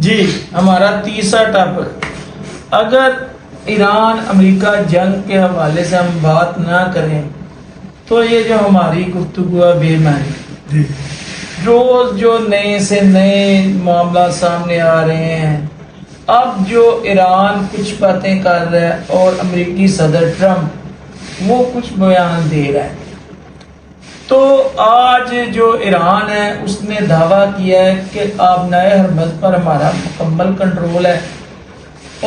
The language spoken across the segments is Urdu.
جی ہمارا تیسرا ٹاپک، اگر ایران امریکہ جنگ کے حوالے سے ہم بات نہ کریں تو یہ جو ہماری گفتگو ہے بے معنی۔ روز جو نئے سے نئے معاملات سامنے آ رہے ہیں، اب جو ایران کچھ باتیں کر رہا ہے اور امریکی صدر ٹرمپ وہ کچھ بیان دے رہا ہے۔ تو آج جو ایران ہے اس نے دعویٰ کیا ہے کہ آبنائے حرمز پر ہمارا مکمل کنٹرول ہے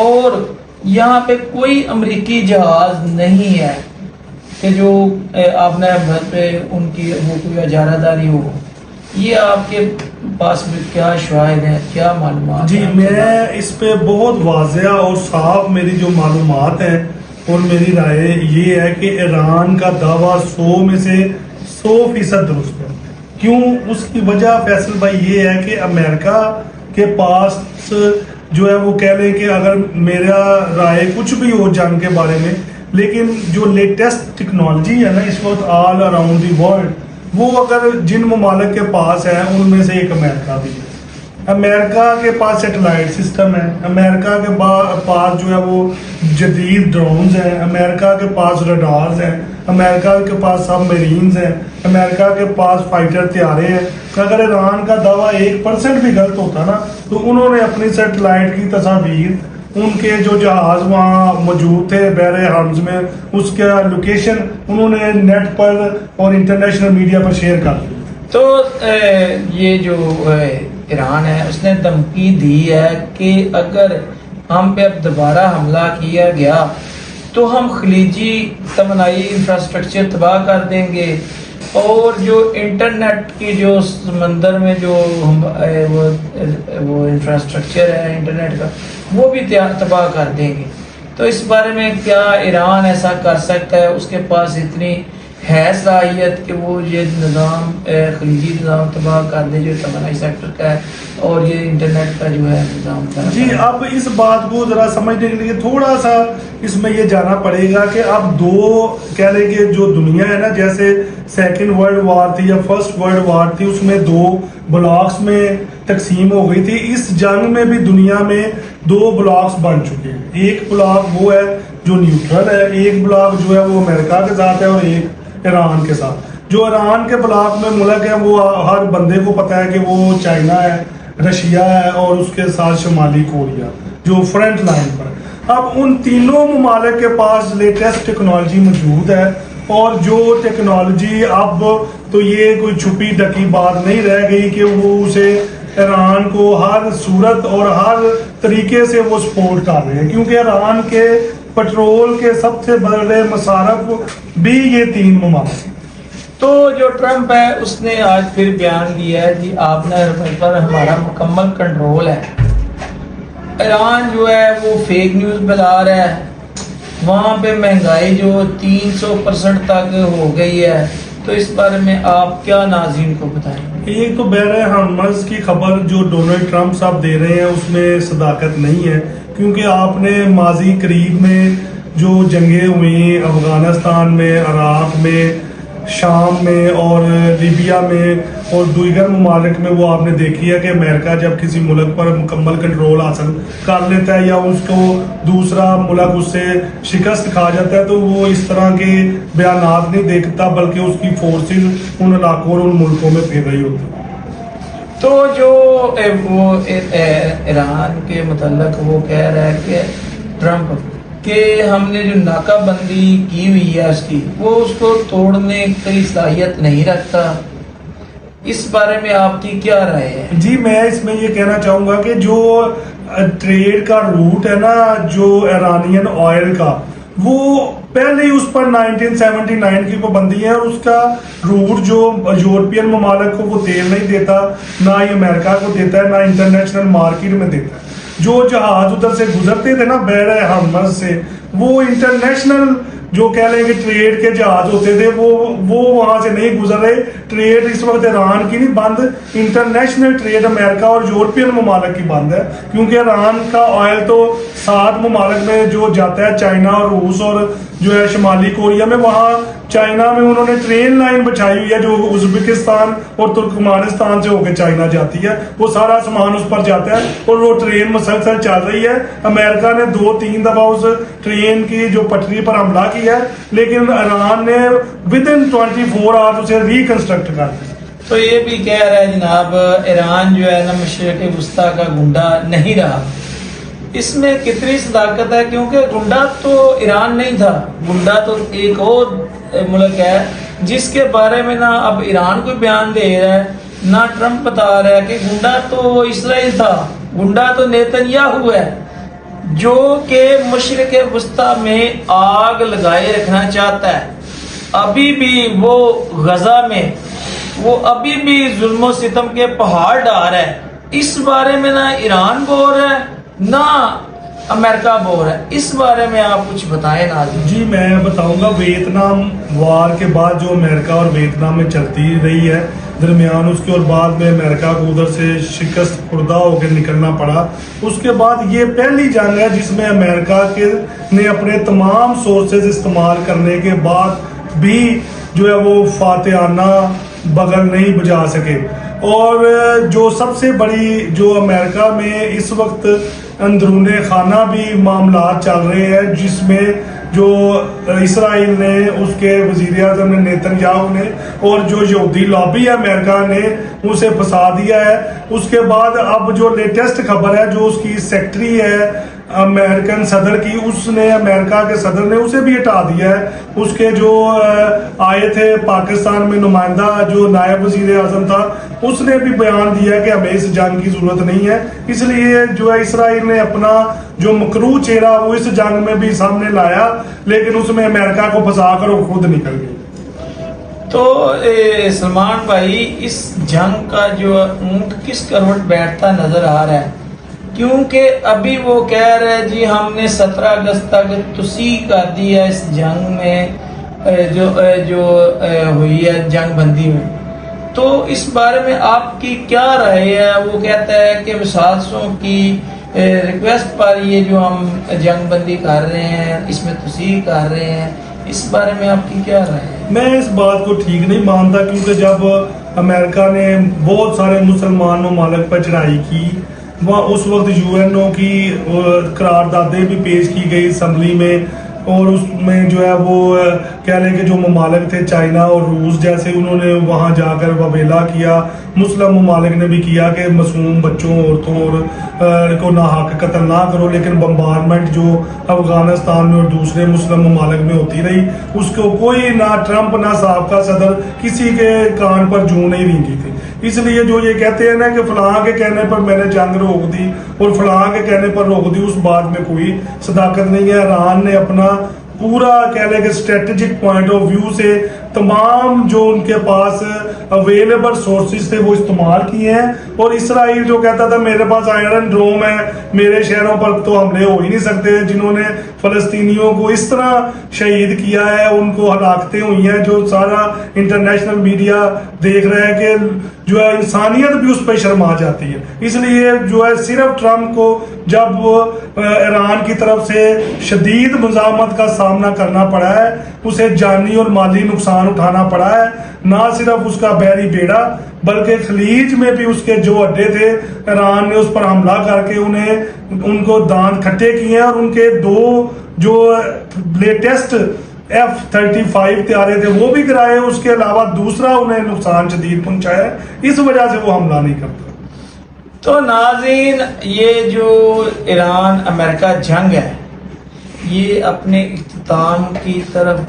اور یہاں پہ کوئی امریکی جہاز نہیں ہے کہ جو آبنائے حرمز پہ ان کی وہ کوئی اجارہ داری ہو۔ یہ آپ کے پاس میں کیا شواہد ہیں، کیا معلومات؟ جی میں اس پہ بہت واضح اور صاف میری جو معلومات ہیں اور میری رائے یہ ہے کہ ایران کا دعویٰ 100 میں سے 100% درست ہے۔ کیوں؟ اس کی وجہ فیصل بھائی یہ ہے کہ امریکہ کے پاس جو ہے وہ کہہ لیں کہ اگر میرا رائے کچھ بھی ہو جنگ کے بارے میں، لیکن جو لیٹسٹ ٹیکنالوجی ہے نا اس وقت آل اراؤنڈ دی ورلڈ، وہ اگر جن ممالک کے پاس ہے ان میں سے ایک امریکہ بھی ہے۔ امریکہ کے پاس سیٹلائٹ سسٹم ہے، امریکہ کے پاس جو ہے وہ جدید ڈرونز ہیں، امریکہ کے پاس ریڈارز ہیں، امریکہ کے پاس سب میرینز ہیں، امریکہ کے پاس فائٹر طیارے ہیں۔ اگر ایران کا دعویٰ 1% بھی غلط ہوتا نا تو انہوں نے اپنی سیٹلائٹ کی تصاویر، ان کے جو جہاز وہاں موجود تھے بحر حرمز میں، اس کا لوکیشن انہوں نے نیٹ پر اور انٹرنیشنل میڈیا پر شیئر کر دی۔ تو یہ جو ایران ہے اس نے دھمکی دی ہے کہ اگر ہم پہ اب دوبارہ حملہ کیا گیا تو ہم خلیجی توانائی انفراسٹرکچر تباہ کر دیں گے اور جو انٹرنیٹ کی جو سمندر میں جو وہ انفراسٹرکچر ہے انٹرنیٹ کا وہ بھی تباہ کر دیں گے۔ تو اس بارے میں کیا ایران ایسا کر سکتا ہے؟ اس کے پاس اتنی ہے صلاحیت کہ وہ یہ نظام خلیجی نظام تباہ کر دے جو توانائی سیکٹر کا ہے اور یہ انٹرنیٹ کا جو ہے نظام کا؟ جی اب اس بات کو ذرا سمجھنے کے لیے تھوڑا سا اس میں یہ جانا پڑے گا کہ اب دو کہہ لیں کہ جو دنیا ہے نا، جیسے سیکنڈ ورلڈ وار تھی یا فرسٹ ورلڈ وار تھی، اس میں 2 بلاکس میں تقسیم ہو گئی تھی۔ اس جنگ میں بھی دنیا میں 2 بلاکس بن چکے ہیں۔ ایک بلاک وہ ہے جو نیوٹرل ہے، ایک بلاک جو ہے وہ امریکہ کے ساتھ ہے اور ایک ایران کے ساتھ۔ جو ایران کے بلاک میں ملک ہے وہ ہر بندے کو پتا ہے کہ وہ چائنا ہے، رشیا ہے اور اس کے ساتھ شمالی کوریا جو فرنٹ لائن پر۔ اب ان تینوں ممالک کے پاس لیٹسٹ ٹیکنالوجی موجود ہے اور جو ٹیکنالوجی اب تو یہ کوئی چھپی ڈکی بات نہیں رہ گئی کہ وہ اسے ایران کو ہر صورت اور ہر طریقے سے وہ سپورٹ کر رہے ہیں، کیونکہ ایران کے پیٹرول کے سب سے بڑے مصارف بھی یہ 3 ممالک ہیں۔ تو جو ٹرمپ ہے اس نے آج پھر بیان دیا ہے کہ آپ نے حرمز پر ہمارا مکمل کنٹرول ہے۔ ایران جو ہے وہ فیک نیوز پھیلا رہا ہے، وہاں پہ مہنگائی جو 300% تک ہو گئی ہے۔ تو اس بارے میں آپ کیا ناظرین کو بتائیں؟ ایک تو بحر حرمز کی خبر جو ڈونلڈ ٹرمپ صاحب دے رہے ہیں اس میں صداقت نہیں ہے، کیونکہ آپ نے ماضی قریب میں جو جنگیں ہوئیں افغانستان میں، عراق میں، شام میں اور لیبیا میں اور دیگر ممالک میں، وہ آپ نے دیکھی ہے کہ امریکہ جب کسی ملک پر مکمل کنٹرول حاصل کر لیتا ہے یا اس کو دوسرا ملک اس سے شکست کھا جاتا ہے تو وہ اس طرح کے بیانات نہیں دیکھتا، بلکہ اس کی فورسز ان علاقوں اور ان ملکوں میں پھر رہی ہوتی ہے۔ تو جو وہ ایران کے متعلق وہ کہہ رہا ہے کہ ٹرمپ کہ ہم نے جو ناکہ بندی کی ہوئی ہے اس کی، وہ اس کو توڑنے کی صلاحیت نہیں رکھتا، اس بارے میں آپ کی کیا رائے ہے؟ جی میں اس میں یہ کہنا چاہوں گا کہ جو ٹریڈ کا روٹ ہے نا جو ایرانین آئل کا، وہ پہلے ہی اس پر 1979 کی پابندی ہے اور اس کا روٹ جو یورپین ممالک کو وہ تیل نہیں دیتا، نہ ہی امریکہ کو دیتا ہے، نہ انٹرنیشنل مارکیٹ میں دیتا ہے۔ جو جہاز ادھر سے گزرتے تھے نا بحر حرمز سے، وہ انٹرنیشنل جو کہہ لیں کہ ٹریڈ کے جہاز ہوتے تھے وہ وہاں سے نہیں گزر رہے۔ ٹریڈ اس وقت ایران کی نہیں بند، انٹرنیشنل ٹریڈ امریکہ اور یورپین ممالک کی بند ہے، کیونکہ ایران کا آئل تو 7 ممالک میں جو جاتا ہے، چائنا اور روس اور جو ہے شمالی کوریا میں، وہاں چائنا میں انہوں نے ٹرین لائن بچھائی ہوئی ہے جو ازبکستان اور ترکمانستان سے ہو کے چائنا جاتی ہے، وہ سارا سامان اس پر جاتا ہے اور وہ ٹرین مسلسل چل رہی ہے۔ امریکہ نے 2-3 دفعہ اس ٹرین کی جو پٹری پر حملہ کیا ہے، لیکن ایران نے ودن 24 آورز اسے ریکنسٹرکٹ کر دیا۔ تو یہ بھی کہہ رہا ہے جناب ایران جو ہے نا مشرق وسطیٰ کا گنڈا نہیں رہا، اس میں کتنی صداقت ہے؟ کیونکہ گنڈا تو ایران نہیں تھا، گنڈا تو ایک اور ملک ہے جس کے بارے میں نہ اب ایران کوئی بیان دے رہا ہے نہ ٹرمپ بتا رہا ہے کہ گنڈا تو اسرائیل تھا، گنڈا تو نیتنیاہو ہے جو کہ مشرق وسطیٰ میں آگ لگائے رکھنا چاہتا ہے۔ ابھی بھی وہ غزہ میں وہ ابھی بھی ظلم و ستم کے پہاڑ ڈال رہا ہے، اس بارے میں نہ ایران بول رہا ہے نہ امریکہ بول رہا ہے، اس بارے میں آپ کچھ بتائیں ناظرین۔ جی میں بتاؤں گا، ویتنام وار کے بعد جو امریکہ اور ویتنام میں چلتی رہی ہے درمیان اس کے، اور بعد میں امریکہ کو ادھر سے شکست خوردہ ہو کے نکلنا پڑا، اس کے بعد یہ پہلی جنگ ہے جس میں امریکہ نے اپنے تمام سورسز استعمال کرنے کے بعد بھی جو ہے وہ فاتحانہ بغل نہیں بجا سکے۔ اور جو سب سے بڑی جو امریکہ میں اس وقت اندرون خانہ بھی معاملات چل رہے ہیں، جس میں جو اسرائیل نے، اس کے وزیر اعظم نے نیتنیاہو نے، اور جو یہودی لابی ہے امریکہ نے اسے پھنسا دیا ہے۔ اس کے بعد اب جو لیٹسٹ خبر ہے، جو اس کی سیکٹری ہے امریکن صدر کی، اس نے امریکہ کے صدر نے اسے بھی ہٹا دیا ہے۔ اس کے جو آئے تھے پاکستان میں نمائندہ جو نائب وزیر اعظم تھا، اس نے بھی بیان دیا کہ ہمیں اس جنگ کی ضرورت نہیں ہے، اس لیے جو ہے اسرائیل نے اپنا جو مکروہ چہرہ وہ اس جنگ میں بھی سامنے لایا، لیکن اس میں امریکہ کو پھنسا کر وہ خود نکل گئے۔ تو سلمان بھائی، اس جنگ کا جو اونٹ کس کروٹ بیٹھتا نظر آ رہا ہے؟ کیونکہ ابھی وہ کہہ رہے جی ہم نے 17 اگست تک توسیع کر دی ہے اس جنگ میں جو ہوئی ہے جنگ بندی میں، تو اس بارے میں آپ کی کیا رائے ہے؟ وہ کہتا ہے کہ وسادسوں کی ریکویسٹ پر یہ جو ہم جنگ بندی کر رہے ہیں، اس میں توسیع کر رہے ہیں، اس بارے میں آپ کی کیا رائے ہے؟ میں اس بات کو ٹھیک نہیں مانتا، کیونکہ جب امریکہ نے بہت سارے مسلمان ممالک پر چڑھائی کی، وہاں اس وقت UN کی قراردادیں بھی پیش کی گئی اسمبلی میں، اور اس میں جو ہے وہ کہہ لیں کہ جو ممالک تھے چائنا اور روس جیسے، انہوں نے وہاں جا کر وبیلا کیا، مسلم ممالک نے بھی کیا کہ معصوم بچوں، عورتوں اور کو ناحق قتل نہ کرو، لیکن بمبارمنٹ جو افغانستان میں اور دوسرے مسلم ممالک میں ہوتی رہی، اس کو کوئی نہ ٹرمپ نہ سابقہ صدر کسی کے کان پر جوں نہیں رینگی تھی۔ اس لیے جو یہ کہتے ہیں نا کہ فلاں کے کہنے پر میں نے جنگ روک دی اور فلاں کے کہنے پر روک دی، اس بات میں کوئی صداقت نہیں ہے۔ ایران نے اپنا پورا کہہ لیں کہ اسٹریٹجک پوائنٹ آف ویو سے تمام جو ان کے پاس اویلیبل سورسز تھے وہ استعمال کیے ہیں، اور اسرائیل جو کہتا تھا میرے پاس آئرن ڈوم ہے، میرے شہروں پر تو حملے ہو ہی نہیں سکتے، جنہوں نے فلسطینیوں کو اس طرح شہید کیا ہے، ان کو ہلاکتیں ہوئی ہیں جو سارا انٹرنیشنل میڈیا دیکھ رہے ہیں، کہ جو ہے انسانیت بھی اس پہ شرما جاتی ہے۔ اس لیے جو ہے صرف ٹرمپ کو جب ایران کی طرف سے شدید مزاحمت کا سامنا کرنا پڑا ہے، اسے جانی اور مالی نقصان اٹھانا پڑا ہے، نہ صرف اس کا بحری بیڑا بلکہ خلیج میں بھی اس کے جو اڈے تھے، ایران نے اس پر حملہ کر کے ان کو دانت کھٹے کیے ہیں، اور ان کے 2 جو لیٹسٹ F-35 طیارے تھے وہ بھی گرائے، اس کے علاوہ دوسرا انہیں نقصان شدید پہنچایا ہے، اس وجہ سے وہ حملہ نہیں کرتا۔ تو ناظرین، یہ جو ایران امریکہ جنگ ہے یہ اپنے اختتام کی طرف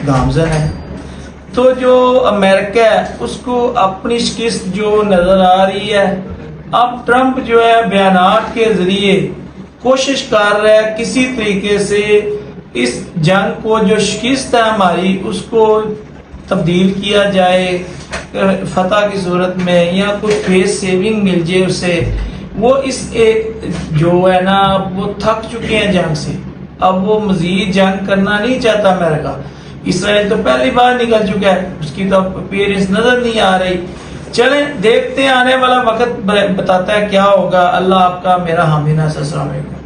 گامزن ہے، تو جو امریکہ ہے اس کو اپنی شکست جو نظر آ رہی ہے، اب ٹرمپ جو ہے بیانات کے ذریعے کوشش کر رہا ہے کسی طریقے سے اس جنگ کو جو شکست ہے ہماری اس کو تبدیل کیا جائے فتح کی صورت میں، یا کچھ فیس سیونگ مل جائے اسے۔ وہ اس جو ہے نا وہ تھک چکے ہیں جنگ سے، اب وہ مزید جنگ کرنا نہیں چاہتا امریکہ۔ اسرائیل تو پہلی بار نکل چکا ہے، اس کی تو اپیئرنس نظر نہیں آ رہی۔ چلیں دیکھتے ہیں، آنے والا وقت بتاتا ہے کیا ہوگا۔ اللہ آپ کا میرا حامی ناصر، السلام علیکم۔